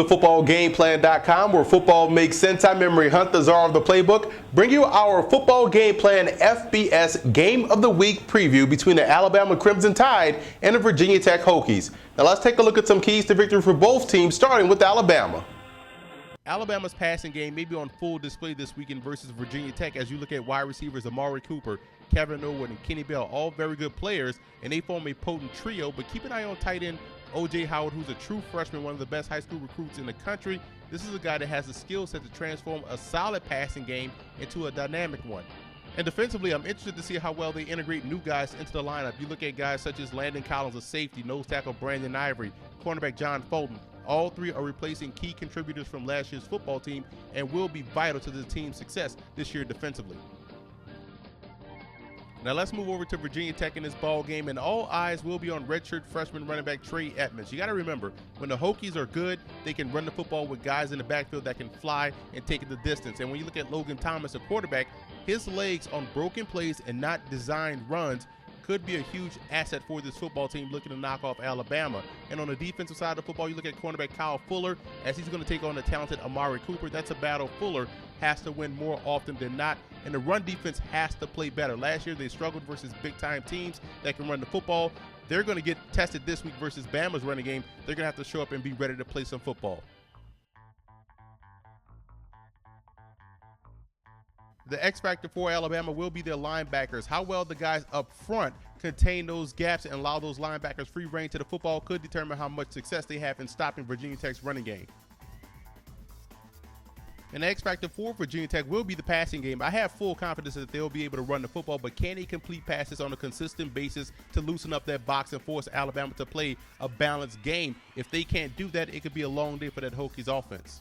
to footballgameplan.com, where football makes sense. I'm Emery Hunt, the czar of the playbook. Bring you our Football Game Plan FBS Game of the Week preview between the Alabama Crimson Tide and the Virginia Tech Hokies. Now let's take a look at some keys to victory for both teams, starting with Alabama. Alabama's passing game may be on full display this weekend versus Virginia Tech as you look at wide receivers Amari Cooper, Kevin Norwood, and Kenny Bell, all very good players, and they form a potent trio. But keep an eye on tight end O.J. Howard, who's a true freshman, one of the best high school recruits in the country. This is a guy that has the skill set to transform a solid passing game into a dynamic one. And defensively, I'm interested to see how well they integrate new guys into the lineup. You look at guys such as Landon Collins, a safety, nose tackle Brandon Ivory, cornerback John Fulton. All three are replacing key contributors from last year's football team and will be vital to the team's success this year defensively. Now let's move over to Virginia Tech in this ball game, and all eyes will be on redshirt freshman running back Trey Edmonds. You got to remember, when the Hokies are good, they can run the football with guys in the backfield that can fly and take it the distance. And when you look at Logan Thomas, a quarterback, his legs on broken plays and not designed runs could be a huge asset for this football team looking to knock off Alabama. And on the defensive side of the football, you look at cornerback Kyle Fuller, as he's going to take on the talented Amari Cooper. That's a battle Fuller has to win more often than not, and the run defense has to play better. Last year, they struggled versus big-time teams that can run the football. They're going to get tested this week versus Bama's running game. They're going to have to show up and be ready to play some football. The X factor for Alabama will be their linebackers. How well the guys up front contain those gaps and allow those linebackers free reign to the football could determine how much success they have in stopping Virginia Tech's running game. And the X factor for Virginia Tech will be the passing game. I have full confidence that they'll be able to run the football, but can they complete passes on a consistent basis to loosen up that box and force Alabama to play a balanced game? If they can't do that, it could be a long day for that Hokies offense.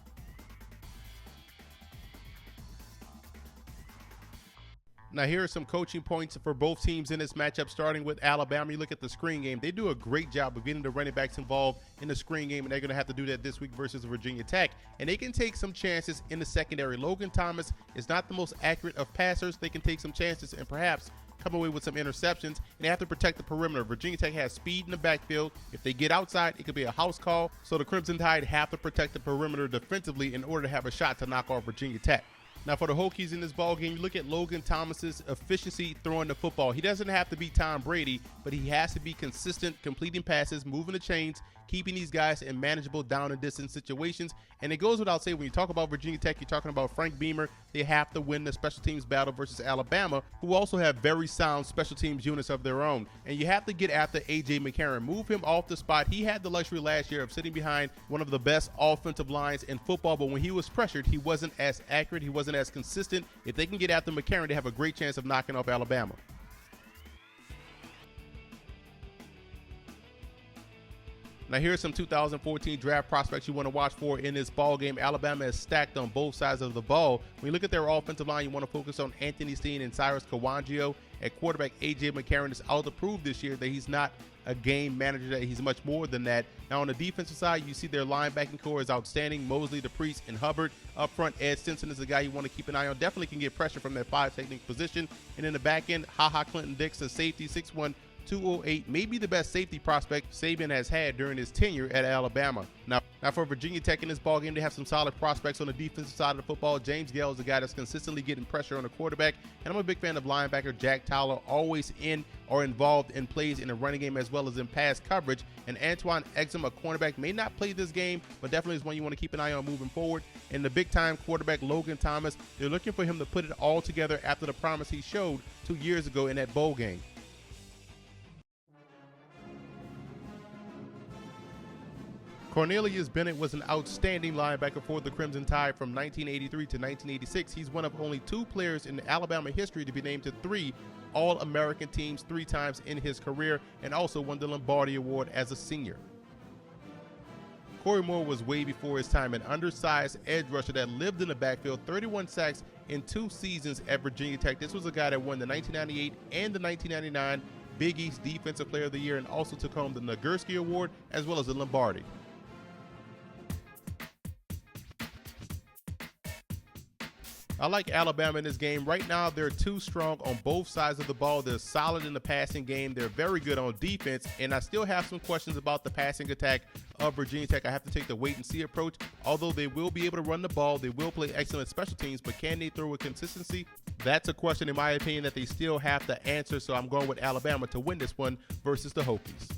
Now here are some coaching points for both teams in this matchup, starting with Alabama. You look at the screen game. They do a great job of getting the running backs involved in the screen game, and they're going to have to do that this week versus Virginia Tech. And they can take some chances in the secondary. Logan Thomas is not the most accurate of passers. They can take some chances and perhaps come away with some interceptions, and they have to protect the perimeter. Virginia Tech has speed in the backfield. If they get outside, it could be a house call. So the Crimson Tide have to protect the perimeter defensively in order to have a shot to knock off Virginia Tech. Now for the Hokies in this ball game, you look at Logan Thomas's efficiency throwing the football. He doesn't have to be Tom Brady, but he has to be consistent, completing passes, moving the chains, keeping these guys in manageable down and distance situations. And it goes without saying, when you talk about Virginia Tech, you're talking about Frank Beamer. They have to win the special teams battle versus Alabama, who also have very sound special teams units of their own. And you have to get after A.J. McCarron. Move him off the spot. He had the luxury last year of sitting behind one of the best offensive lines in football, but when he was pressured, he wasn't as accurate. He wasn't as consistent. If they can get after McCarron, they have a great chance of knocking off Alabama. Now here's some 2014 draft prospects you want to watch for in this ball game. Alabama is stacked on both sides of the ball. When you look at their offensive line, you want to focus on Anthony Steen and Cyrus Kawangio. At quarterback, A.J. McCarron is out to prove this year that he's not a game manager, that he's much more than that. Now on the defensive side, you see their linebacking core is outstanding. Mosley, DePriest, and Hubbard. Up front, Ed Stinson is the guy you want to keep an eye on. Definitely can get pressure from that 5 technique position. And in the back end, Clinton Dix, a safety, 6'1", 208, may be the best safety prospect Saban has had during his tenure at Alabama. Now for Virginia Tech in this ballgame, they have some solid prospects on the defensive side of the football. James Gale is the guy that's consistently getting pressure on the quarterback, and I'm a big fan of linebacker Jack Towler, always in or involved in plays in the running game as well as in pass coverage. And Antoine Exum, a cornerback, may not play this game, but definitely is one you want to keep an eye on moving forward. And the big-time quarterback Logan Thomas, they're looking for him to put it all together after the promise he showed 2 years ago in that bowl game. Cornelius Bennett was an outstanding linebacker for the Crimson Tide from 1983 to 1986. He's one of only 2 players in Alabama history to be named to 3 All-American teams 3 times in his career, and also won the Lombardi Award as a senior. Corey Moore was way before his time, an undersized edge rusher that lived in the backfield, 31 sacks in 2 seasons at Virginia Tech. This was a guy that won the 1998 and the 1999 Big East Defensive Player of the Year, and also took home the Nagurski Award as well as the Lombardi. I like Alabama in this game. Right now, they're too strong on both sides of the ball. They're solid in the passing game. They're very good on defense. And I still have some questions about the passing attack of Virginia Tech. I have to take the wait-and-see approach. Although they will be able to run the ball, they will play excellent special teams, but can they throw with consistency? That's a question, in my opinion, that they still have to answer. So I'm going with Alabama to win this one versus the Hokies.